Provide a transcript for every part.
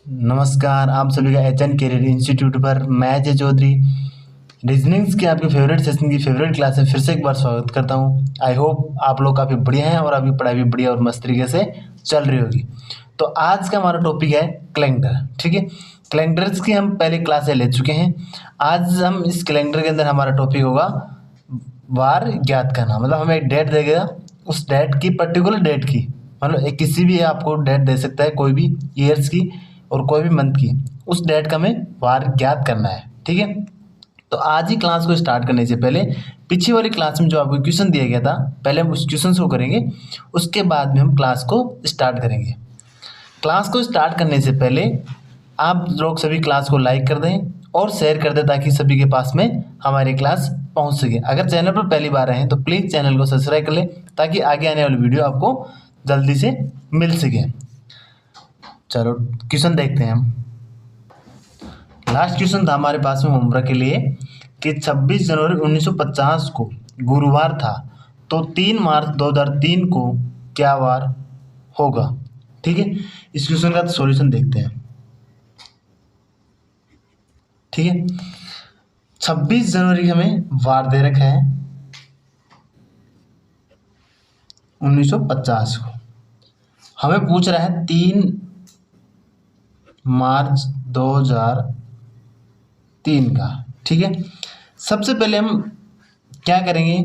नमस्कार, आप सभी का एचएन कैरियर इंस्टीट्यूट पर मैं अजय चौधरी रीजनिंग्स के आपके फेवरेट सेशन की फेवरेट क्लास में फिर से एक बार स्वागत करता हूं। आई होप आप लोग काफ़ी बढ़िया हैं और अभी पढ़ाई भी बढ़िया और मस्त तरीके से चल रही होगी। तो आज का हमारा टॉपिक है कैलेंडर। ठीक है, कैलेंडर्स की हम पहले क्लासें ले चुके हैं। आज हम इस कैलेंडर के अंदर हमारा टॉपिक होगा वार ज्ञात करना। मतलब हमें एक डेट देगा, उस डेट की पर्टिकुलर डेट की, मतलब एक किसी भी आपको डेट दे सकता है, कोई भी ईयर्स की और कोई भी मंथ की, उस डेट का हमें वार ज्ञात करना है। ठीक है, तो आज ही क्लास को स्टार्ट करने से पहले पिछली वाली क्लास में जो आपको क्वेश्चन दिया गया था, पहले हम उस क्वेश्चन को करेंगे, उसके बाद में हम क्लास को स्टार्ट करेंगे। क्लास को स्टार्ट करने से पहले आप लोग सभी क्लास को लाइक कर दें और शेयर कर दें ताकि सभी के पास में हमारी क्लास पहुंच सके। अगर चैनल पर पहली बार आए हैं तो प्लीज़ चैनल को सब्सक्राइब कर लें ताकि आगे आने वाली वीडियो आपको जल्दी से मिल सके। चलो क्वेश्चन देखते हैं हम। लास्ट क्वेश्चन था हमारे पास में होमवर्क के लिए कि 26 जनवरी 1950 को गुरुवार था, तो 3 मार्च 2003 को क्या वार होगा। ठीक है, इस क्वेश्चन का सॉल्यूशन देखते हैं। ठीक है, 26 जनवरी हमें वार दे रखा है 1950 को। हमें पूछ रहा है 3 मार्च 2003 का। ठीक है, सबसे पहले हम क्या करेंगे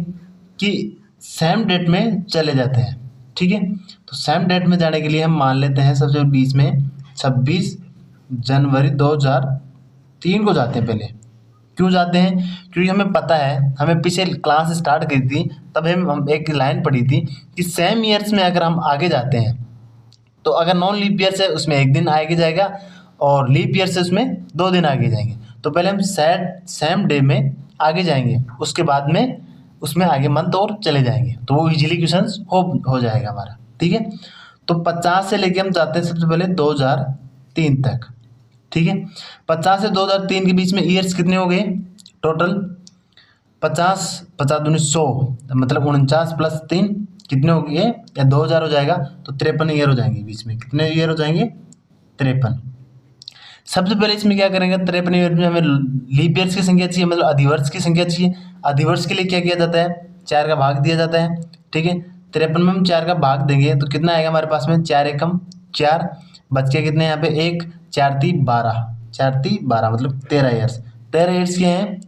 कि सेम डेट में चले जाते हैं। ठीक है, तो सेम डेट में जाने के लिए हम मान लेते हैं सबसे बीच में 26 जनवरी 2003 को जाते हैं। पहले क्यों जाते हैं? क्योंकि हमें पता है, हमें पीछे क्लास स्टार्ट की थी तब हम एक लाइन पढ़ी थी कि सेम ईयर्स में अगर हम आगे जाते हैं तो अगर नॉन लीप ईयर से उसमें एक दिन आगे जाएगा और लीप ईयर से उसमें 2 दिन आगे जाएंगे। तो पहले हम सेम डे में आगे जाएंगे, उसके बाद में उसमें आगे मंथ और चले जाएंगे, तो वो इजीली क्वेश्चन हो जाएगा हमारा। ठीक है, तो 50 से लेके हम जाते हैं सबसे पहले 2003 तक। ठीक है, 50 से 2003 के बीच में ईयर्स कितने हो गए टोटल? 50 50 दूनी 100, मतलब 49 प्लस 3 कितने हो गए? या 2000 हो जाएगा, तो 53 ईयर हो जाएंगे। बीच में कितने ईयर हो जाएंगे? 53। सबसे पहले इसमें क्या करेंगे? 53 ईयर में हमें लीप ईयर्स की संख्या चाहिए, मतलब अधिवर्ष की संख्या चाहिए। अधिवर्ष के लिए क्या किया जाता है? 4 का भाग दिया जाता है। ठीक है, 53 में हम 4 का भाग देंगे तो कितना आएगा हमारे पास में? 4 एकम 4, बच के कितने यहाँ पे? 1, 4 3 12, 4 3 12 मतलब 13 ईयर्स। 13 ईयर्स के हैं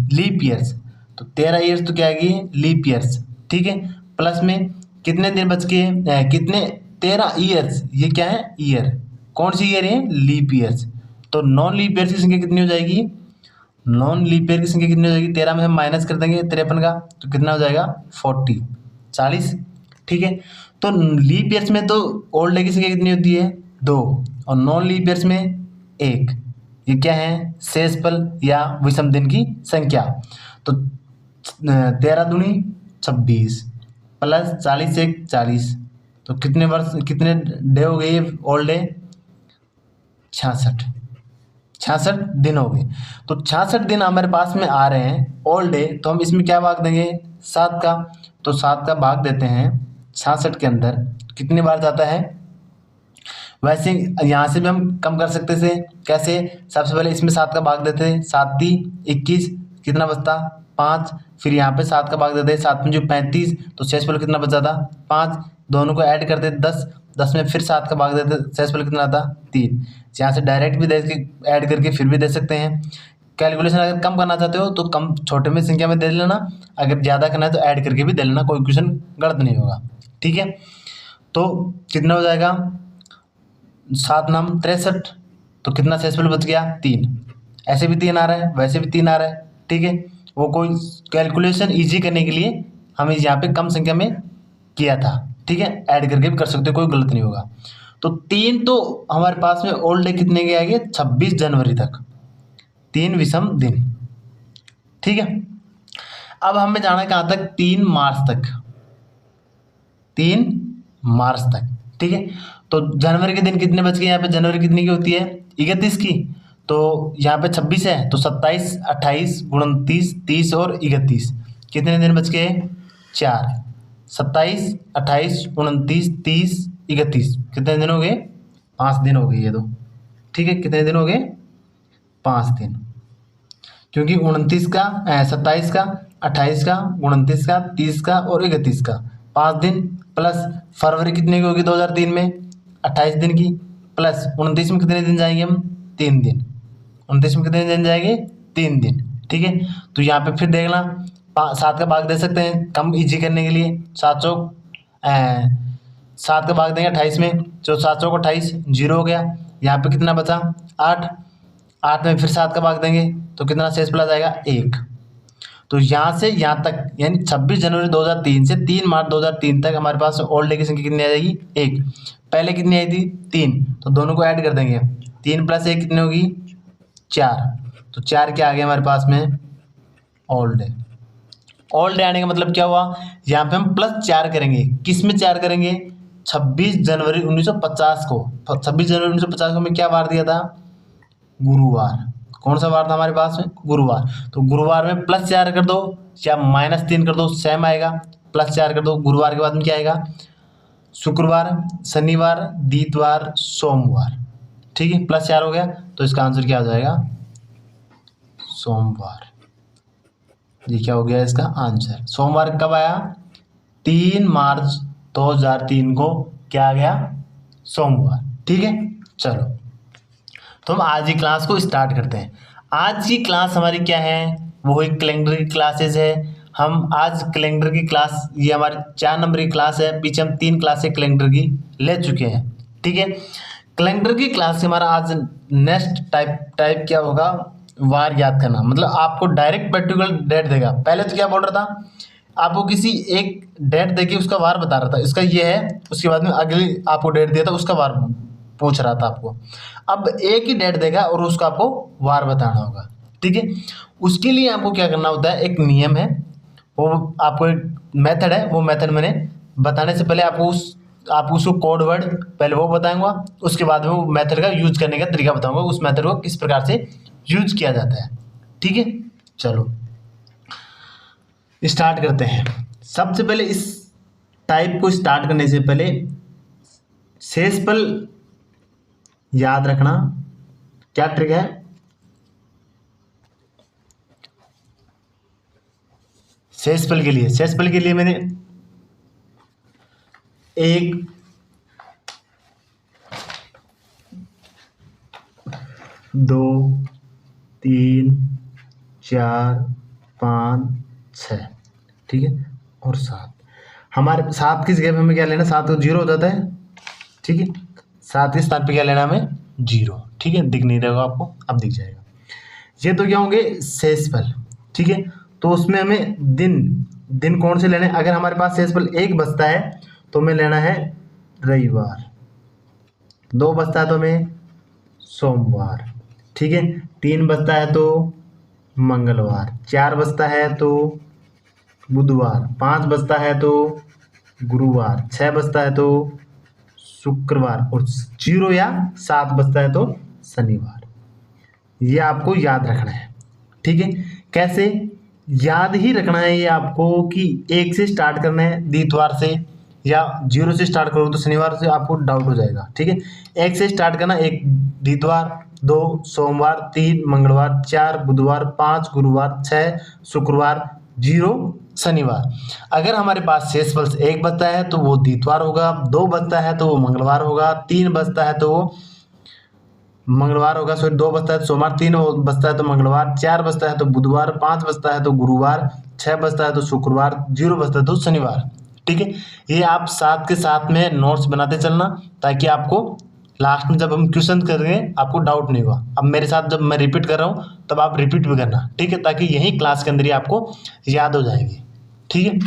लीप ईयर्स, तो 13 ईयर्स तो क्या आएगी? Leap years. ठीक है, प्लस में कितने दिन बच के कितने? 13 ईयर्स। ये क्या है? ईयर। कौन सी ईयर है? Leap years. तो नॉन लीप ईयर्स की संख्या कितनी हो जाएगी? नॉन लीप ईयर की संख्या कितनी हो जाएगी? 13 में हम माइनस कर देंगे 53 का, तो कितना हो जाएगा? 40। ठीक है, तो लीप ईयर्स में तो ओल्ड डे की संख्या कितनी होती है? 2, और नॉन लीप ईयर्स में 1। ये क्या है? शेषफल या विषम दिन की संख्या। तो 13 दूनी 26 प्लस 40 से 40, तो कितने वर्ष, कितने डे हो गए ओल्ड डे? 66 दिन हो गए। तो 66 दिन हमारे पास में आ रहे हैं ओल्ड डे, तो हम इसमें क्या भाग देंगे? 7 का। तो 7 का भाग देते हैं 66 के अंदर, कितनी बार जाता है? वैसे यहाँ से भी हम कम कर सकते थे। कैसे? सबसे पहले इसमें 7 का भाग देते हैं, 7 3 21, कितना बचता? 5। फिर यहाँ पे 7 का भाग देते हैं, 7 में जो 35, तो शेषफल कितना बचा था? 5। दोनों को ऐड करते 10, 10 में फिर 7 का भाग देते, शेषफल कितना आता? 3। यहाँ से डायरेक्ट भी दे के ऐड करके फिर भी दे सकते हैं। कैलकुलेशन अगर कम करना चाहते हो तो कम छोटे में संख्या में दे लेना, अगर ज़्यादा करना है तो ऐड करके भी दे लेना, कोई क्वेश्चन गलत नहीं होगा। ठीक है, तो कितना हो जाएगा? 7 नाम 63, तो कितना शेषफल बच गया? 3। ऐसे भी 3 आ रहा है, वैसे भी 3 आ रहा है। ठीक है, वो कोई कैलकुलेशन इजी करने के लिए हमें यहाँ पे कम संख्या में किया था। ठीक है, ऐड करके भी कर सकते हो, कोई गलत नहीं होगा। तो 3 तो हमारे पास में ओल्ड डे कितने के आएंगे? 26 जनवरी तक, 3 विषम दिन। ठीक है, अब हमें जाना है कहाँ तक? 3 मार्च तक। 3 मार्च तक। ठीक है, तो जनवरी के दिन कितने बच गए? यहाँ पे जनवरी कितनी की होती है? 31 की। तो यहाँ पे 26 है, तो 27 28 29 30 और 31, कितने दिन बच गए? 4। 27 28 29 30 31, कितने दिन हो गए? 5 दिन हो गए ये तो, ठीक है। कितने दिन हो गए? 5 दिन, क्योंकि 29 का 27 का 28 का 29 का 30 का और 31 का 5 दिन, प्लस फरवरी कितने की होगी 2003 में? 28 दिन की, प्लस 29 में कितने दिन जाएंगे हम? 3 दिन। 29 में कितने दिन जाएंगे? 3 दिन, ठीक है। तो यहाँ पे फिर देखना 7 का भाग दे सकते हैं कम इजी करने के लिए। 7 का भाग देंगे 28 में, जो 7 चौक 28, 0 हो गया। यहाँ पे कितना बचा? 8। 8 में फिर 7 का भाग देंगे तो कितना शेष प्लस आएगा? 1। तो यहाँ से यहाँ तक यानी 26 जनवरी 2003 से 3 मार्च 2003 तक हमारे पास ओल्ड डे की संख्या कितनी आ जाएगी? 1। पहले कितनी आई थी? 3, तो दोनों को ऐड कर देंगे। 3 + 1 कितनी होगी? 4। तो 4 क्या आ गया हमारे पास में? Old day. ओल्ड डे आने का मतलब क्या हुआ? यहाँ पे हम +4 करेंगे। किस में 4 करेंगे? 26 जनवरी 1950 को। 26 जनवरी 1950 को हमें क्या वार दिया था? गुरुवार। कौन सा वार था हमारे पास में? गुरुवार। तो गुरुवार में +4 कर दो या -3 कर दो, सेम आएगा। +4 कर दो, गुरुवार के बाद में क्या आएगा? शुक्रवार, शनिवार, दितवार, सोमवार, ठीक है। +4 हो गया, तो इसका आंसर क्या हो जाएगा? सोमवार। ये क्या हो गया इसका आंसर? सोमवार कब आया? 3 मार्च 2003 को क्या आ गया? सोमवार, ठीक है। चलो, तो हम आज की क्लास को स्टार्ट करते हैं। आज की क्लास हमारी क्या है? वो एक कैलेंडर की क्लासेज है। हम आज कैलेंडर की क्लास, ये हमारी 4 नंबर की क्लास है। पीछे हम 3 क्लासें कैलेंडर की ले चुके हैं, ठीक है। कैलेंडर की क्लास से हमारा आज नेक्स्ट टाइप क्या होगा? वार याद करना। मतलब आपको डायरेक्ट पर्टिकुलर डेट देगा। पहले तो क्या बोल रहा था? आपको किसी एक डेट देके उसका वार बता रहा था, इसका ये है। उसके बाद में अगली आपको डेट दिया था, उसका वार पूछ रहा था आपको। अब एक ही डेट देगा और उसका आपको वार बताना होगा, ठीक है। उसके लिए आपको क्या करना होता है? एक नियम है, वो आपको एक मेथड है। वो मेथड मैंने बताने से पहले आपको उसको कोड वर्ड पहले वो बताऊंगा, उसके बाद में वो मेथड का यूज करने का तरीका बताऊंगा, उस मेथड को किस प्रकार से यूज किया जाता है, ठीक है। चलो स्टार्ट करते हैं। सबसे पहले इस टाइप को स्टार्ट करने से पहले शेषफल याद रखना। क्या ट्रिक है? शेषफल के लिए मैंने 1, 2, 3, 4, 5, 6, ठीक है, और 7। हमारे 7 की जगह पे हमें क्या लेना? 7 तो 0 हो जाता है, ठीक है। 7 के स्थान पे क्या लेना हमें? 0, ठीक है। दिख नहीं रहेगा आपको, अब दिख जाएगा। ये तो क्या होंगे? शेषफल, ठीक है। तो उसमें हमें दिन कौन से लेने? अगर हमारे पास शेषफल 1 बचता है तो हमें लेना है रविवार, 2 बचता है तो हमें सोमवार, ठीक है। 3 बचता है तो मंगलवार, 4 बचता है तो बुधवार, 5 बचता है तो गुरुवार, 6 बचता है तो शुक्रवार, और 0 या 7 बचता है तो शनिवार। ये आपको याद रखना है, ठीक है। कैसे याद ही रखना है ये आपको कि 1 से स्टार्ट करना है दितवार से, या 0 से स्टार्ट करो तो शनिवार से आपको डाउट हो जाएगा, ठीक है। 1 से स्टार्ट करना, 1 दितवार, 2 सोमवार, 3 मंगलवार, 4 बुधवार, 5 गुरुवार, 6 शुक्रवार, 0 शनिवार। अगर हमारे पास शेषफल 1 बचता है तो वो दितवार होगा, 2 बचता है तो वो मंगलवार होगा, 3 बचता है तो वो मंगलवार होगा, सॉरी 2 बचता है तो सोमवार, 3 बचता है तो मंगलवार, 4 बचता है तो बुधवार, 5 बचता है तो गुरुवार, 6 बचता है तो शुक्रवार, 0 बचता है तो शनिवार, ठीक है। ये आप साथ के साथ में नोट्स बनाते चलना, ताकि आपको लास्ट में जब हम क्वेश्चन करेंगे आपको डाउट नहीं हुआ। अब मेरे साथ जब मैं रिपीट कर रहा हूँ तब आप रिपीट भी करना, ठीक है, ताकि यही क्लास के अंदर ही आपको याद हो जाएगी, ठीक है।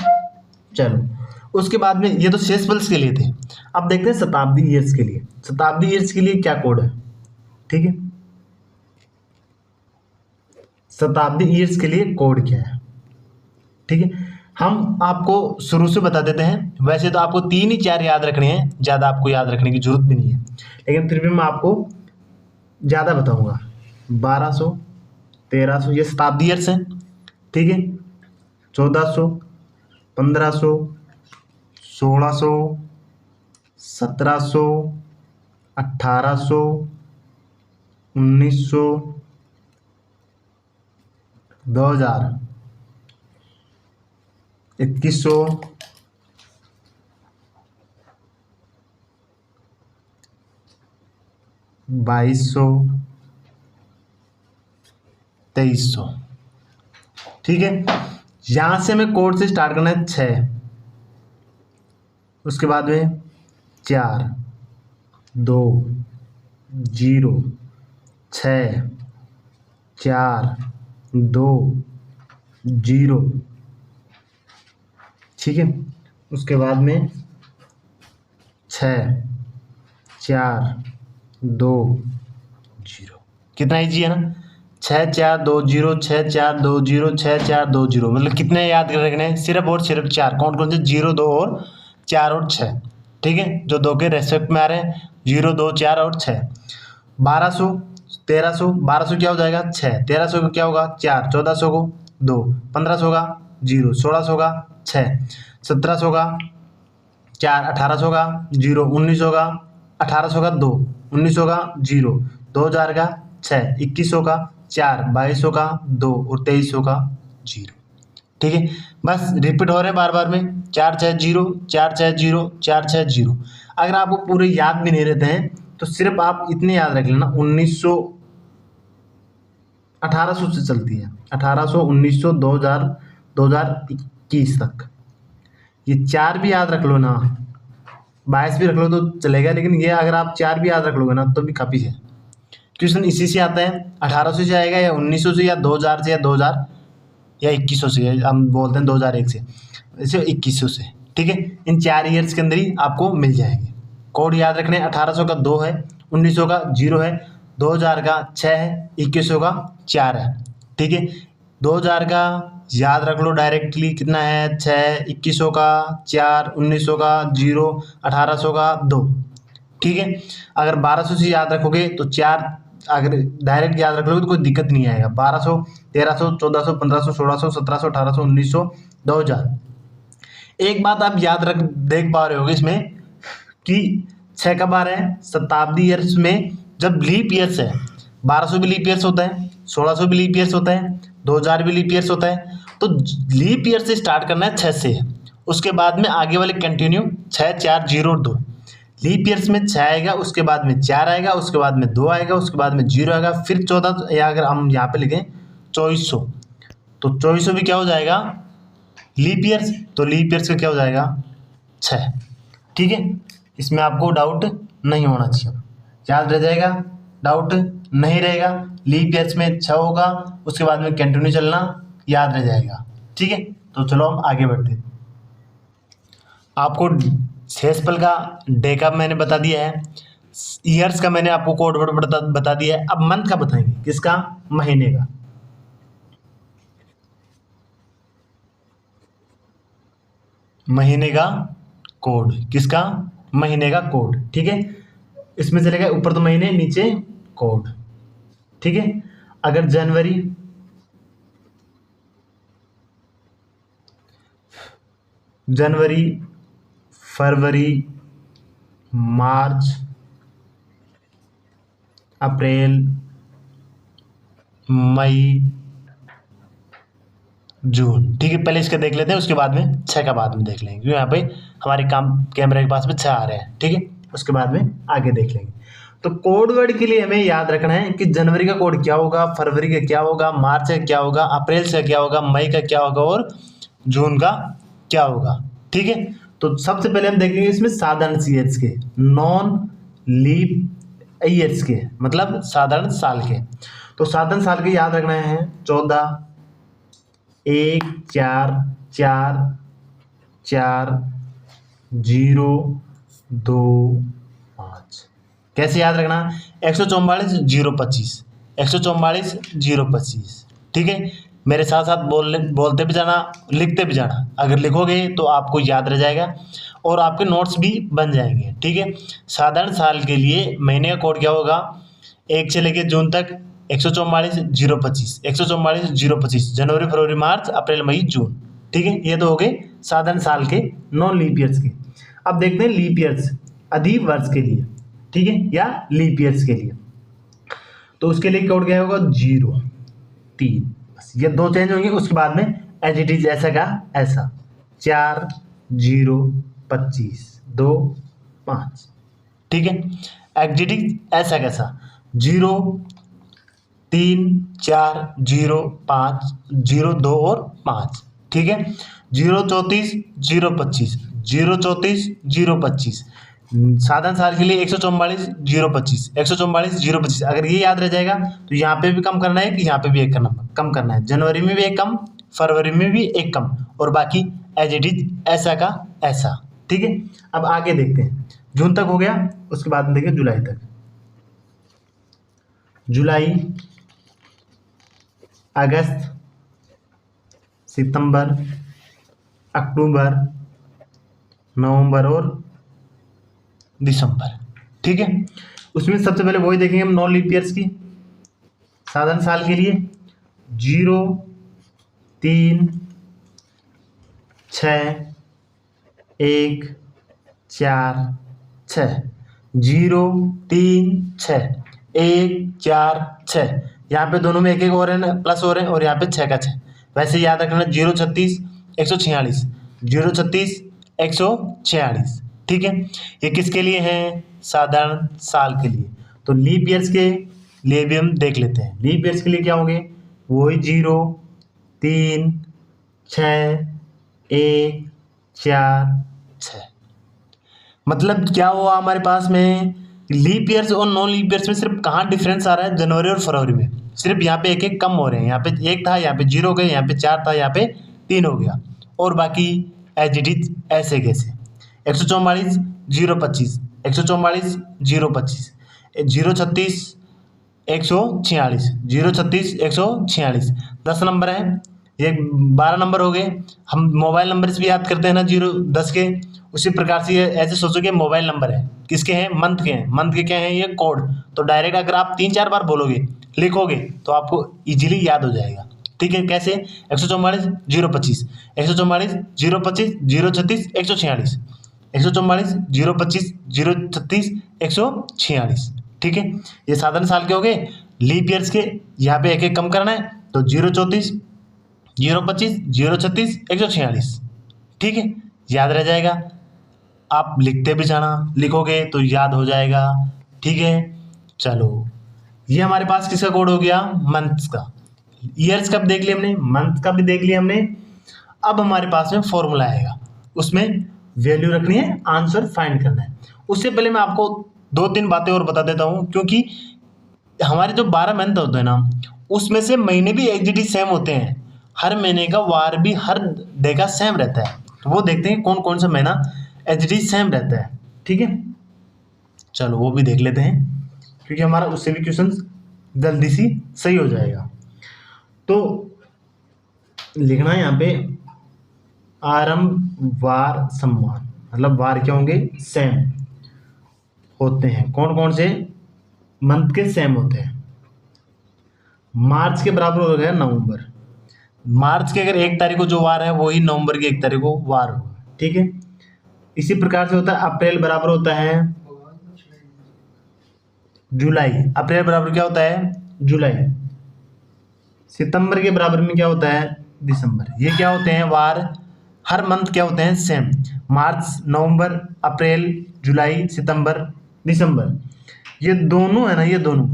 चलो उसके बाद में ये तो शेषफल के लिए थे। अब देखते हैं शताब्दी ईयर्स के लिए। शताब्दी ईयर्स के लिए क्या कोड है, ठीक है। शताब्दी ईयर्स के लिए कोड क्या है, ठीक है। हम आपको शुरू से बता देते हैं। वैसे तो आपको 3 ही 4 याद रखने हैं, ज़्यादा आपको याद रखने की जरूरत भी नहीं है, लेकिन फिर भी मैं आपको ज़्यादा बताऊंगा। 1200, 1300 ये शताब्दी ईयर्स हैं, ठीक है। 1400, 1500, 1600, 1700, 1800, 1900, 2000, 2100, 2200, 2300। ठीक है, यहां से हमें कोड से स्टार्ट करना है 6, उसके बाद में 4, 2, 0, 6, 4, 2, 0। ठीक है, उसके बाद में 6, 4, 2, 0। कितना ईजी है ना, 6, 4, 2, 0, 6, 4, 2, 0, 6, 4, 2, 0। मतलब कितने याद कर रखने हैं, सिर्फ और सिर्फ 4। कौन कौन से, 0, 2 और 4 और 6। ठीक है, जो 2 के रेस्पेक्ट में आ रहे हैं, 0, 2, 4 और 6। 1200, 1300, 1200 क्या हो जाएगा 6, 1300 का क्या होगा 4, 1400 को 2, 1500 का 0, 1600 का 6, 1700 का 4, 1800 का 0, 1900 का 1800 का 2, 1900 का 0, 2000 का 6, 2100 का 4, 2200 का 2 और 2300 का 0। ठीक है, बस रिपीट हो रहे हैं बार बार में, 4, 6, 0, 4, 6, 0, 4, 6, 0। अगर आपको पूरे याद भी नहीं रहते हैं तो सिर्फ आप इतने याद रख लेना, 1900, 1800 से चलती है, 1800, 1900, 2000, 2021 तक। ये 4 भी याद रख लो ना, 22 भी रख लो तो चलेगा, लेकिन ये अगर आप 4 भी याद रख लोगे ना तो भी काफ़ी है। क्वेश्चन इसी से आता है, 1800 से आएगा या 1900 से या 2000 से या 2000 या 2100 से, हम बोलते हैं 2001 से, इसे 2100 से। ठीक है, इन 4 ईयर्स के अंदर ही आपको मिल जाएंगे। कोड याद रखने, 1800 का 2 है, 1900 का 0 है, 2000 का 6 है, 2100 का 4 है। ठीक है, 2000 का याद रख लो डायरेक्टली, कितना है 6, 2100 का 4, 1900 का 0, 1800 का 2। ठीक है, अगर 1200 से याद रखोगे तो 4, अगर डायरेक्ट याद रख लोगे तो कोई दिक्कत नहीं आएगा। 1200, 1300, 1400, 1500, 1600, 1700, 1800, 1900, 2000। एक बात आप याद रख देख पा रहे होगे इसमें कि 6 कब आ रहे हैं, शताब्दी ईयर्स में जब लीप ईयर्स है। 1200 भी लीप ईयर्स होता है, 1600 भी लीप ईयर्स होता है, 2000 भी लीप ईयर्स होता है। तो लीप ईयर से स्टार्ट करना है 6 से, उसके बाद में आगे वाले कंटिन्यू 6, 4, 0 और 2। लीप ईयर्स में 6 आएगा, उसके बाद में 4 आएगा, उसके बाद में 2 आएगा, उसके बाद में 0 आएगा, फिर 14, या अगर हम यहाँ पे लिखें 2400, तो 2400 भी क्या हो जाएगा लीप ईयर्स, तो लीप ईयर्स का क्या हो जाएगा 6। ठीक है, इसमें आपको डाउट नहीं होना चाहिए, याद रह जाएगा, डाउट नहीं रहेगा। लीप ईयर्स में 6 होगा, उसके बाद में कंटिन्यू चलना, याद रह जाएगा। ठीक है, तो चलो हम आगे बढ़ते हैं। आपको सेसपल का डे का मैंने बता दिया है, ईयर्स का मैंने आपको कोड वर्ड बता दिया है। अब मंथ का बताएंगे, किसका, महीने का। महीने का कोड, किसका, महीने का कोड। ठीक है, इसमें चलेगा ऊपर तो महीने, नीचे कोड। ठीक है, अगर जनवरी, फरवरी, मार्च, अप्रैल, मई, जून। ठीक है, पहले इसका देख लेते हैं, उसके बाद में 6 का बाद में देख लेंगे, क्योंकि यहाँ पे हमारे काम कैमरे के पास में 6 आ रहे हैं। ठीक है, उसके बाद में आगे देख लेंगे। तो कोड वर्ड के लिए हमें याद रखना है कि जनवरी का कोड क्या होगा, फरवरी का क्या होगा, मार्च का क्या होगा, अप्रैल से क्या होगा, मई का क्या होगा और जून का क्या होगा। ठीक है, तो सबसे पहले हम देखेंगे इसमें साधारण ईयर्स के, नॉन लीप ईयर्स के, मतलब साधारण साल के। तो साधारण साल के याद रखना है 14, 1, 4, 4, 4, 0, 2, 5। कैसे याद रखना, 144, 025, 144, 025। ठीक है, मेरे साथ साथ बोलते भी जाना, लिखते भी जाना। अगर लिखोगे तो आपको याद रह जाएगा और आपके नोट्स भी बन जाएंगे। ठीक है, साधारण साल के लिए महीने का कोड क्या होगा, 1 से लेकर जून तक 144, 025, 144, 025, जनवरी, फरवरी, मार्च, अप्रैल, मई, जून। ठीक है, ये तो हो गए साधारण साल के, नॉन लीप ईयर्स के। अब देखते हैं लीप ईयर्स, अधिवर्ष के लिए। ठीक है, या लीप ईयर्स के लिए। तो उसके लिए कोड क्या होगा 0 3, बस ये दो चेंज होंगे। उसके बाद में एज इट इज ऐसा का ऐसा 4 0 25 2 5, ठीक है। एज इट इज ऐसा कैसा 0 3 4 0 5 0 2 और 5, ठीक है। 0 34 0 25 0 34 0 25, साधारण साल के लिए 144 0 25 144 0 25। अगर ये याद रह जाएगा तो यहाँ पे भी कम करना है कि यहाँ पे भी एक कम करना है। जनवरी में भी एक कम, फरवरी में भी एक कम, और बाकी एज इट इज ऐसा का ऐसा, ठीक है। अब आगे देखते हैं, जून तक हो गया, उसके बाद में देखिए जुलाई तक। जुलाई, अगस्त, सितंबर, अक्टूबर, नवंबर और दिसंबर, ठीक है। उसमें सबसे पहले वही देखेंगे हम नॉन लीप ईयर्स की। साधारण साल के लिए 0 3 6 1 4 6 0 3 6 1 4 6, यहाँ पे दोनों में एक एक और है, प्लस हो रहे हैं, और यहाँ पे 6 का 6। वैसे याद रखना 0 36 146 0 36 146, ठीक है। ये किसके लिए है? साधारण साल के लिए। तो लीप ईयर्स के लिए भी हम देख लेते हैं। लीप ईयर्स के लिए क्या होंगे? वही 0 3 6 1 4 6। मतलब क्या हुआ हमारे पास में? लीप ईयर्स और नॉन लीप ईयर्स में सिर्फ कहाँ डिफरेंस आ रहा है? जनवरी और फरवरी में सिर्फ यहाँ पे एक एक कम हो रहे हैं। यहाँ पे 1 था, यहाँ पे 0 हो गए, यहाँ पे 4 था, यहाँ पे 3 हो गया, और बाकी एज इट इज ऐसे कैसे 144 0 25 144 0 25 0 36 146 0 36 146, 10 नंबर है, ये 12 नंबर हो गए। हम मोबाइल नंबर से भी याद करते हैं ना 0 10 के, उसी प्रकार से ये ऐसे सोचो कि मोबाइल नंबर है, किसके हैं? मंथ के हैं। मंथ के क्या है? ये कोड। तो डायरेक्ट अगर आप 3-4 बार बोलोगे, लिखोगे, तो आपको इजीली याद हो जाएगा, ठीक है। कैसे? 144 0 25 144 0 25 0 36 146 144 0 25 0 36 146, ठीक है। ये साधारण साल के हो गए। लीप ईयर्स के यहाँ पे एक एक कम करना है, तो 0 34 0 25 0 36 146, ठीक है, याद रह जाएगा। आप लिखते भी जाना, लिखोगे तो याद हो जाएगा, ठीक है। चलो, ये हमारे पास किसका कोड हो गया? मंथ्स का। ईयर्स का भी देख लिया हमने, मंथ का भी देख लिया हमने। अब हमारे पास में फॉर्मूला आएगा, उसमें वैल्यू रखनी है, आंसर फाइंड करना है। उससे पहले मैं आपको 2-3 बातें और बता देता हूँ, क्योंकि हमारे जो 12 मंथ होते हैं ना, उसमें से महीने भी एग्जैक्टली सेम होते हैं। हर महीने का वार भी हर डे का सेम रहता है। तो वो देखते हैं कौन कौन सा महीना एग्जैक्टली सेम रहता है, ठीक है। चलो वो भी देख लेते हैं, क्योंकि हमारा उससे भी क्वेश्चन जल्दी सी सही हो जाएगा। तो लिखना है यहाँ पे आरंभ वार सम्मान, मतलब वार क्या होंगे? सेम होते हैं। कौन कौन से मंथ के सेम होते हैं? मार्च के बराबर हो गया नवंबर। मार्च के अगर 1 तारीख को जो वार है, वही नवंबर की 1 तारीख को वार होगा, ठीक है। इसी प्रकार से होता है अप्रैल बराबर होता है जुलाई। अप्रैल बराबर क्या होता है? जुलाई। सितंबर के बराबर में क्या होता है? दिसंबर। ये क्या होते हैं? वार हर मंथ क्या होते हैं? सेम। मार्च, नवंबर, अप्रैल, जुलाई, सितंबर, दिसंबर, ये दोनों है ना, ये दोनों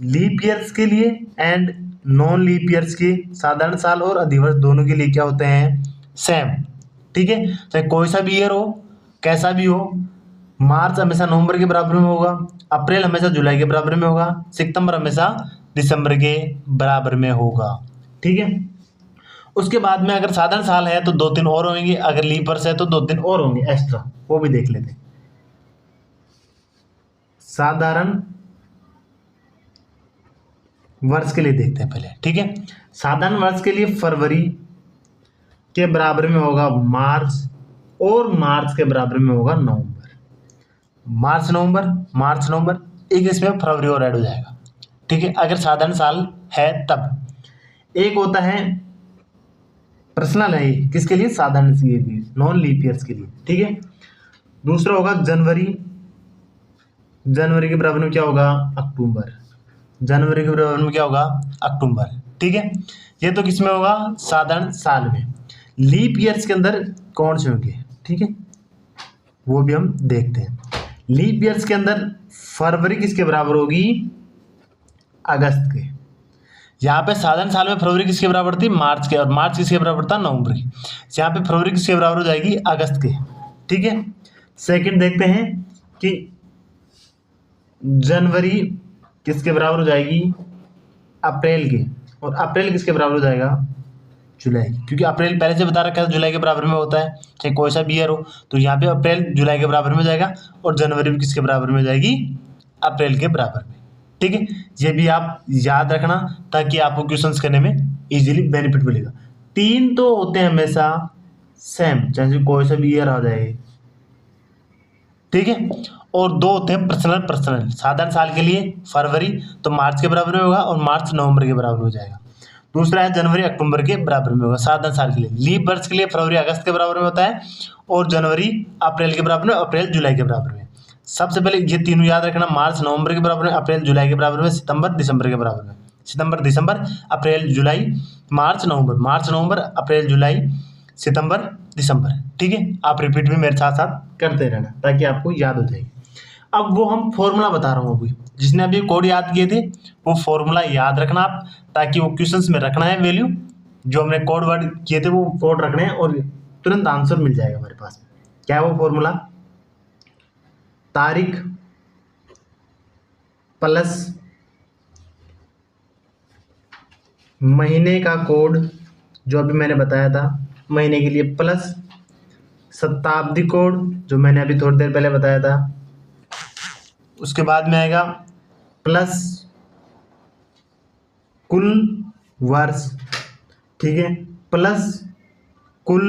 लीप ईयर्स के लिए एंड नॉन लीप ईयर्स के, साधारण साल और अधिवर्ष दोनों के लिए क्या होते हैं? सेम, ठीक है। चाहे कोई सा भी ईयर हो, कैसा भी हो, मार्च हमेशा नवंबर के बराबर में होगा, अप्रैल हमेशा जुलाई के बराबर में होगा, सितंबर हमेशा दिसंबर के बराबर में होगा, ठीक है। उसके बाद में अगर साधारण साल है तो 2-3 और होंगे, अगर लीप वर्ष है तो 2-3 और होंगे एक्स्ट्रा, वो भी देख लेते हैं। साधारण वर्ष के लिए देखते हैं पहले, ठीक है। साधारण वर्ष के लिए फरवरी के बराबर में होगा मार्च, और मार्च के बराबर में होगा नवंबर। मार्च नवंबर, एक इसमें फरवरी और ऐड हो जाएगा, ठीक है, अगर साधारण साल है तब। एक होता है पर्सनल है, ये किसके लिए? साधारण के लिए, नॉन लीप ईयर्स के लिए, ठीक है। दूसरा होगा जनवरी, जनवरी के बराबर में क्या होगा, अक्टूबर। जनवरी के बराबर में क्या होगा, अक्टूबर। ठीक है, ये तो किस में होगा, साधारण साल में। लीप ईयर्स के अंदर कौन से होंगे, ठीक है, वो भी हम देखते हैं। लीप ईयर्स के अंदर फरवरी किसके बराबर होगी, अगस्त के। यहाँ पे साधारण साल में फरवरी किसके बराबर थी, मार्च के, और मार्च किसके बराबर था, नवंबर की। यहाँ पे फरवरी किसके बराबर हो जाएगी, अगस्त के। ठीक है, सेकंड देखते हैं कि जनवरी किसके बराबर हो जाएगी, अप्रैल के, और अप्रैल किसके बराबर हो जाएगा, जुलाई, क्योंकि अप्रैल पहले से बता रखा है जुलाई के बराबर में होता है, चाहे कोई सा भी ईयर हो। तो यहाँ पे अप्रैल जुलाई के बराबर में हो जाएगा, और जनवरी भी किसके बराबर में हो जाएगी, अप्रैल के बराबर में। ठीक है, ये भी आप याद रखना ताकि आपको क्वेश्चंस करने में इजीली बेनिफिट मिलेगा। 3 तो होते हैं हमेशा सेम, चाहे कोई सा भी ईयर आ जाए। ठीक है, और 2 होते हैं पर्सनल। साधारण साल के लिए फरवरी तो मार्च के बराबर में होगा, और मार्च नवंबर के बराबर हो जाएगा। दूसरा है जनवरी अक्टूबर के बराबर में होगा साधारण साल के लिए। लीप वर्ष के लिए फरवरी अगस्त के बराबर में होता है, और जनवरी अप्रैल के बराबर में, अप्रैल जुलाई के बराबर में। सबसे पहले ये तीनों याद रखना, मार्च नवंबर के बराबर में, अप्रैल जुलाई के बराबर में, सितंबर दिसंबर के बराबर में। सितंबर दिसंबर, अप्रैल जुलाई, मार्च नवंबर, मार्च नवंबर, अप्रैल जुलाई, सितंबर दिसंबर। ठीक है, आप रिपीट भी मेरे साथ साथ करते रहना ताकि आपको याद हो जाएगी। अब वो हम फॉर्मूला बता रहा हूँ अभी, जिसने अभी कोड याद किए थे वो फॉर्मूला याद रखना आप, ताकि वो क्वेश्चंस में रखना है वैल्यू, जो हमने कोड वर्ड किए थे वो कोड रखने हैं, और तुरंत आंसर मिल जाएगा हमारे पास। क्या है वो फॉर्मूला, तारीख प्लस महीने का कोड, जो अभी मैंने बताया था महीने के लिए, प्लस शताब्दी कोड, जो मैंने अभी थोड़ी देर पहले बताया था। उसके बाद में आएगा प्लस कुल वर्ष, ठीक है, प्लस कुल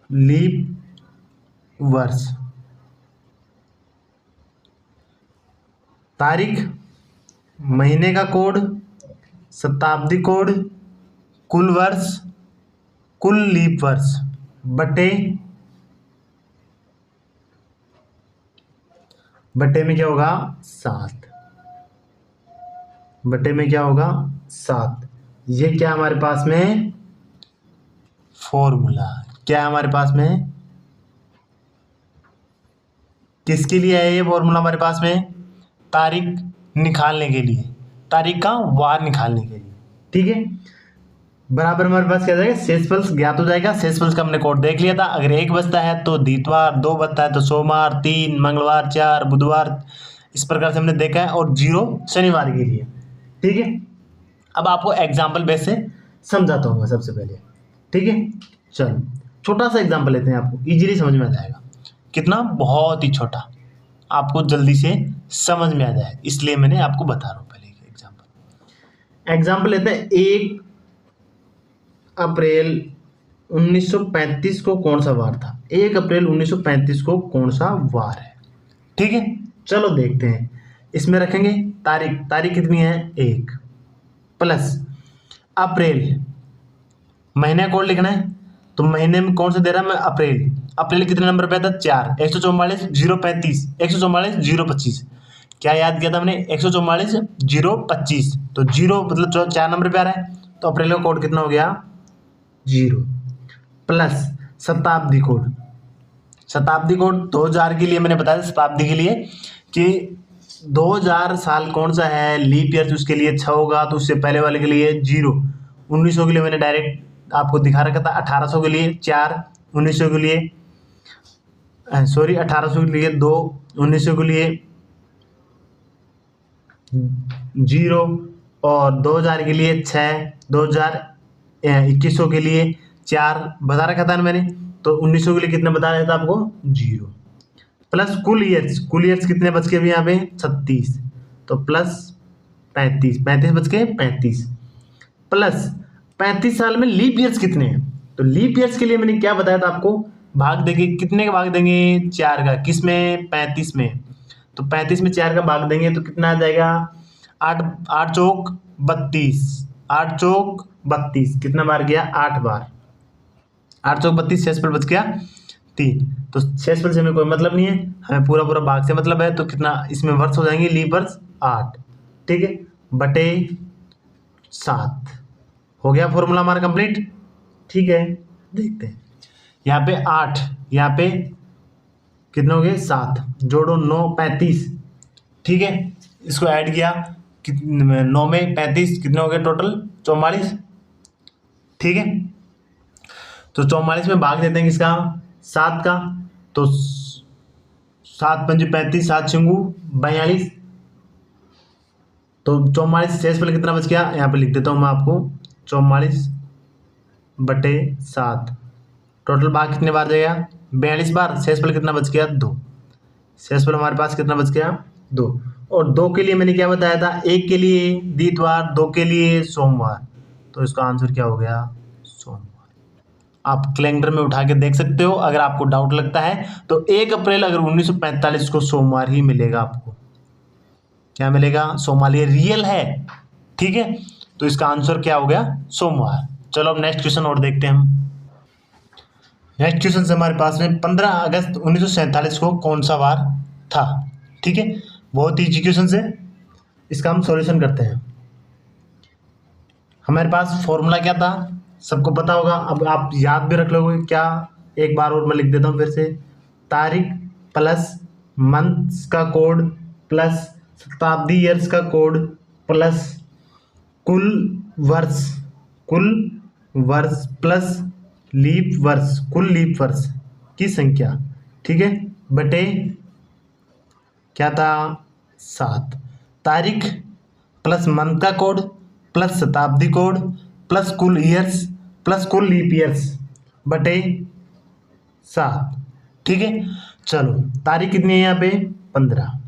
लीप वर्ष। तारीख, महीने का कोड, शताब्दी कोड, कुल वर्ष, कुल लीप वर्ष बटे में क्या होगा, 7, बटे में क्या होगा, 7। ये क्या हमारे पास में फॉर्मूला, क्या है हमारे पास में, किसके लिए है ये फॉर्मूला हमारे पास में, तारीख निकालने के लिए, तारीख का वार निकालने के लिए। ठीक है, बराबर हमारे पास क्या जाएगा, शेषफल ज्ञात हो जाएगा। शेषफल का हमने कोड देख लिया था, अगर 1 बचता है तो द्वितवार, 2 बचता है तो सोमवार, 3 मंगलवार, 4 बुधवार, इस प्रकार से हमने देखा है, और 0 शनिवार के लिए। ठीक है, अब आपको एग्जाम्पल बेस से समझाता हूँ मैं सबसे पहले। ठीक है, चलो छोटा सा एग्जाम्पल लेते हैं, आपको इजीली समझ में आ जाएगा। कितना, बहुत ही छोटा, आपको जल्दी से समझ में आ जाए, इसलिए मैंने आपको बता रहा हूँ। पहले एग्जाम्पल लेते हैं, 1 अप्रैल 1935 को कौन सा वार था, 1 अप्रैल 1935 को कौन सा वार है। ठीक है, चलो देखते हैं। इसमें रखेंगे तारीख कितनी है, 1, प्लस अप्रैल, महीने कोड लिखना है, तो महीने में कौन सा दे रहा है मैं, अप्रैल कितने नंबर पे था, 4, 144 035, 144 025। क्या याद किया था हमने, 144 025, तो 0 मतलब 4 नंबर पे आ रहा है, तो अप्रैल का कोड कितना हो गया, 0, प्लस शताब्दी कोड 2000 के लिए मैंने बताया, शताब्दी के लिए कि 2000 साल कौन सा है, लीप ईयर, उसके लिए 6 होगा, तो उससे पहले वाले के लिए 0, 1900 के लिए मैंने डायरेक्ट आपको दिखा रखा था, 1800 के लिए 4, 1900 के लिए 1800 के लिए 2, 1900 के लिए 0, और 2000 के लिए 6, 2100 के लिए 4 बता रखा था ना मैंने, तो 1900 के लिए कितना बता रहा था आपको, 0, प्लस कुल ईयर्स कितने बच के अभी यहाँ पे, 36, तो प्लस 35 बच के 35, प्लस 35 साल में लीप ईयर्स कितने हैं, तो लीप ईयर्स के लिए मैंने क्या बताया था आपको, भाग देंगे, कितने का भाग देंगे, 4 का, किस में, 35 में, तो 35 में 4 का भाग देंगे तो कितना आ जाएगा, 8 चौक 32, 8 चौक 32, कितना बार गया, 8 बार, 8 चौक 32, शेषफल बच गया 3। तो शेषफल से हमें कोई मतलब नहीं है, हमें पूरा पूरा भाग से मतलब है। तो कितना इसमें वर्ष हो जाएंगे, लीप वर्ष 8, ठीक है, बटे 7। हो गया फॉर्मूला हमारा कंप्लीट, ठीक है। देखते हैं यहाँ पे 8, यहाँ पे कितने हो गए 7, जोड़ो 9 35, ठीक है। इसको ऐड किया, 9 में 35 कितने हो गए टोटल 44, ठीक है। तो 44 में भाग देते हैं किसका 7 का, तो 7 पंजे 35, 7 छिंगू 42, तो 44 शेषफल कितना बच गया, यहाँ पे लिख देता हूँ मैं आपको 44 बटे 7। टोटल भाग कितने बार जाएगा 42 बार। शेषफल कितना बच गया 2। शेषफल हमारे पास कितना बच गया 2। और 2 के लिए मैंने क्या बताया था, 1 के लिए द्विवार, 2 के लिए सोमवार। तो इसका आंसर क्या हो गया सोमवार। आप कैलेंडर में उठा के देख सकते हो, अगर आपको डाउट लगता है तो 1 अप्रैल अगर 1945 को सोमवार ही मिलेगा आपको। क्या मिलेगा सोमवार, ये रियल है, ठीक है। तो इसका आंसर क्या हो गया सोमवार। चलो अब नेक्स्ट क्वेश्चन और देखते हैं हम। नेक्स्ट क्वेश्चन से हमारे पास में 15 अगस्त 1947 को कौन सा वार था, ठीक है। बहुत ईजी क्वेश्चन है, इसका हम सॉल्यूशन करते हैं। हमारे पास फॉर्मूला क्या था सबको पता होगा, अब आप याद भी रख लोगे क्या, एक बार और मैं लिख देता हूँ फिर से। तारीख प्लस मंथ्स का कोड प्लस शताब्दी ईयर्स का कोड प्लस कुल वर्ष प्लस लीप वर्ष, कुल लीप वर्ष की संख्या, ठीक है, बटे क्या था 7। तारीख प्लस मंथ का कोड प्लस शताब्दी कोड प्लस कुल ईयर्स प्लस कुल लीप ईयर्स बटे 7, ठीक है। चलो तारीख कितनी है यहाँ पे 15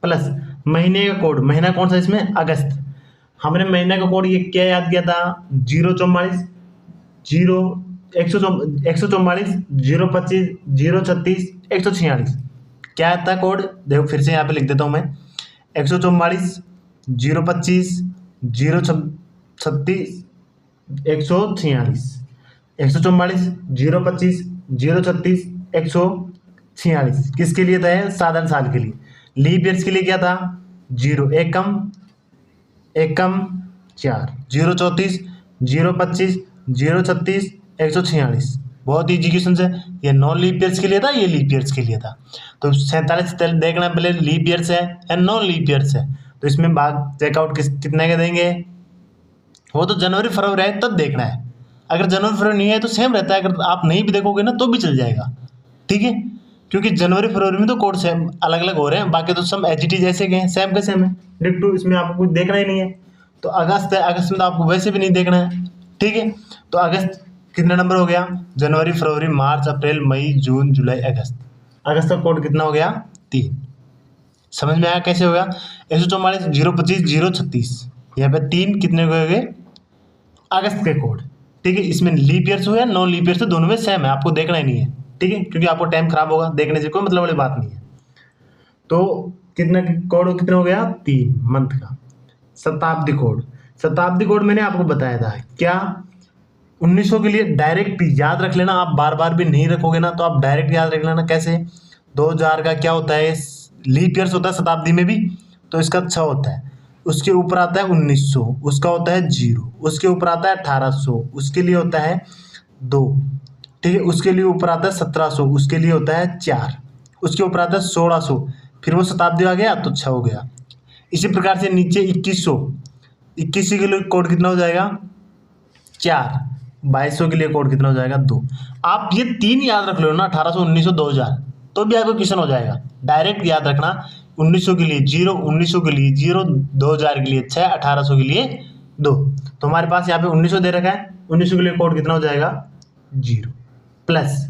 प्लस महीने का कोड, महीना कौन सा इसमें अगस्त। हमने महीने का कोड ये क्या याद किया था 044 144 025 036 146। क्या था कोड, देखो फिर से यहाँ पे लिख देता हूँ मैं 144 025 036 146, 144 025 036 146 किसके लिए था, साधारण साल के लिए। लीप ईयर्स के लिए क्या था 0 एक कम 4 034 025 036 146। बहुत ईजी क्वेश्चन है, ये नॉन लीप ईयर्स के लिए था, ये लीप ईयर्स के लिए था। तो 47 देखना पहले लीप ईयर्स है या नॉन लीप ईयर्स है। तो इसमें भाग चेकआउट कितने के देंगे, वो तो जनवरी फरवरी है तब देखना है। अगर जनवरी फरवरी नहीं है तो सेम रहता है, अगर आप नहीं भी देखोगे ना तो भी चल जाएगा, ठीक है। क्योंकि जनवरी फरवरी में तो कोड सेम अलग अलग हो रहे हैं, बाकी तो सब एच जैसे गए सेम के सेम है, डिक्टो, इसमें आपको कुछ देखना ही नहीं है। तो अगस्त है, अगस्त में तो आपको वैसे भी नहीं देखना है, ठीक है। तो अगस्त कितना नंबर हो गया, जनवरी फरवरी मार्च अप्रैल मई जून जुलाई अगस्त। अगस्त का कोड कितना हो गया 3। समझ में आया कैसे होगा 144 025 036, यहाँ पे 3 कितने हो गए अगस्त के कोड, ठीक है। इसमें लीप ईयर्स हुआ नॉन लीप ईयर्स दोनों में सेम है, आपको देखना ही नहीं है, ठीक है, क्योंकि आपको टाइम खराब होगा देखने से, कोई मतलब वाली बात नहीं है। तो कितना कोड कितना हो गया 3 मंथ का। शताब्दी कोड मैंने आपको बताया था क्या 1900 के लिए डायरेक्ट याद रख लेना, आप बार बार भी नहीं रखोगे ना तो आप डायरेक्ट याद रख लेना। कैसे 2000 का क्या होता है लीप ईयर्स होता है शताब्दी में भी, तो इसका 6 होता है। उसके ऊपर आता है 1900, उसका होता है 0, उसके ऊपर आता है 1800, उसके लिए होता है 2, ठीक है। उसके लिए ऊपर आता है 1700, उसके लिए होता है 4, उसके ऊपर आता है 1600, फिर वो शताब्दी आ गया तो 6 हो गया। इसी प्रकार से नीचे 2100 के लिए कोड कितना हो जाएगा 4, 2200 के लिए कोड कितना हो जाएगा 2। आप ये 3 याद रख लो ना 1800 1900 2000, तो भी आपको क्वेश्चन हो जाएगा। डायरेक्ट याद रखना 1900 के लिए 0, 1900 के लिए 0, 2000 के लिए 6, 1800 के लिए 2। तो हमारे पास यहाँ पे 1900 दे रखा है, 1900 के लिए कोड कितना हो जाएगा 0 प्लस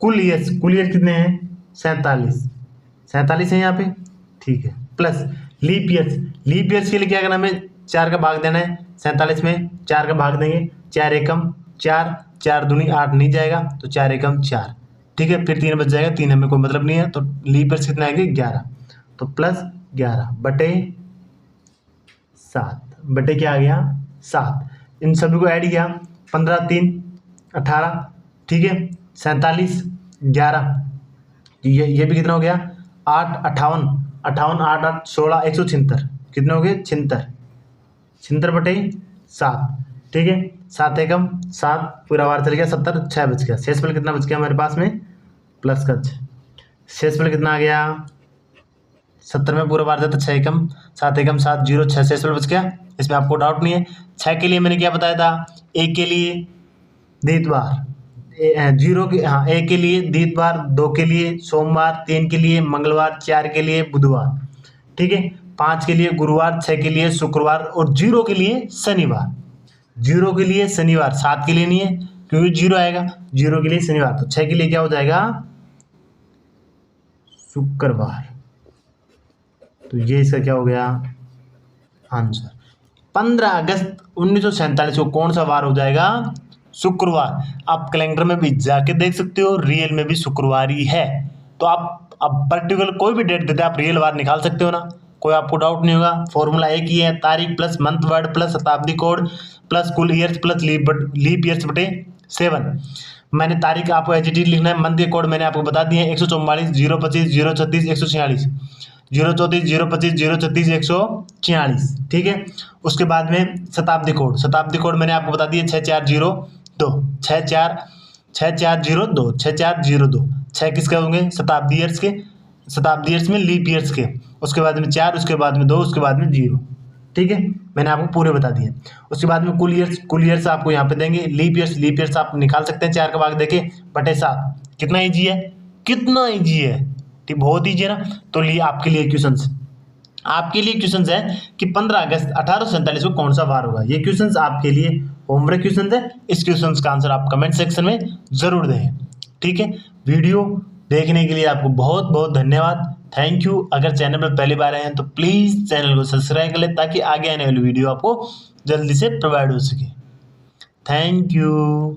कुल ईयर्स कितने हैं 47 है यहाँ पे, ठीक है, प्लस लीप ईयर्स के लिए क्या करना हमें 4 का भाग देना है 47 में, 4 का भाग देंगे 4 एकम 4, 4 दूनी 8 नहीं जाएगा तो 4 एकम 4, ठीक है। फिर 3 बच जाएगा, 3 हमें कोई मतलब नहीं है, तो लीप ईयर्स कितने आएंगे 11, तो प्लस 11 बटे 7 बटे क्या आ गया 7। इन सभी को ऐड किया 15 3 18, ठीक है, 47 11, ये भी कितना हो गया 8 58 58 8 8 16 176, कितने हो गए 76, 76 बटे 7, ठीक है। 7 एकम 7, पूरा बार चल गया 70, 6 बच गया। शेषफल कितना बच गया हमारे पास में प्लस का 6, शेषफल कितना आ गया 70 में पूरा बार जाता 6 एकम 7 एकम 7 0 6 शेषफल बच गया। इसमें आपको डाउट नहीं है। 6 के लिए मैंने क्या बताया था, 1 के लिए द्वितवार, 0 के हाँ 1 के लिए द्वितवार, 2 के लिए सोमवार, 3 के लिए मंगलवार, 4 के लिए बुधवार, ठीक है, 5 के लिए गुरुवार, 6 के लिए शुक्रवार और 0 के लिए शनिवार। 0 के लिए शनिवार, 7 के लिए नहीं है क्योंकि 0 आएगा, 0 के लिए शनिवार। तो 6 के लिए क्या हो जाएगा शुक्रवार। तो ये इसका क्या हो गया आंसर। 15 अगस्त 1947 को कौन सा वार हो जाएगा शुक्रवार। आप कैलेंडर में भी जाके देख सकते हो, रियल में भी शुक्रवार ही है। तो आप अब पर्टिकुलर कोई भी डेट देते आप रियल वार निकाल सकते हो ना, कोई आपको डाउट नहीं होगा। फॉर्मूला एक ही है, तारीख प्लस मंथ वर्ड प्लस शताब्दी कोड प्लस कुल ईयर्स प्लस लीप ईयर्स बटे 7। मैंने तारीख आपको एचडी लिखना है, मंथ के कोड मैंने आपको बता दिए 144 025 036 146 034 025 036 146, ठीक है। उसके बाद में शताब्दी कोड, शताब्दी कोड मैंने आपको बता दिया 6402 6402 6402। 6 किसके होंगे शताब्दी ईयर्स के, शताब्दी ईयर्स में लीप ईयर्स के, उसके बाद में 4, उसके बाद में 2, उसके बाद में 0, ठीक है। मैंने आपको पूरे बता दिए। उसके बाद में कुल ईयर्स आपको यहाँ पे देंगे। लीप ईयर्स आप निकाल सकते हैं 4 का भाग देके बटे 7। कितना ईजी है, कितना ईजी है, ठीक, बहुत ईजी है ना। तो लिए आपके लिए क्वेश्चन है कि 15 अगस्त 1847 को कौन सा वार होगा। ये क्वेश्चन आपके लिए होमवर्क क्वेश्चन है। इस क्वेश्चन का आंसर आप कमेंट सेक्शन में जरूर दें, ठीक है। वीडियो देखने के लिए आपको बहुत बहुत धन्यवाद, थैंक यू। अगर चैनल पर पहली बार आए हैं तो प्लीज़ चैनल को सब्सक्राइब कर लें ताकि आगे आने वाली वीडियो आपको जल्दी से प्रोवाइड हो सके। Thank you.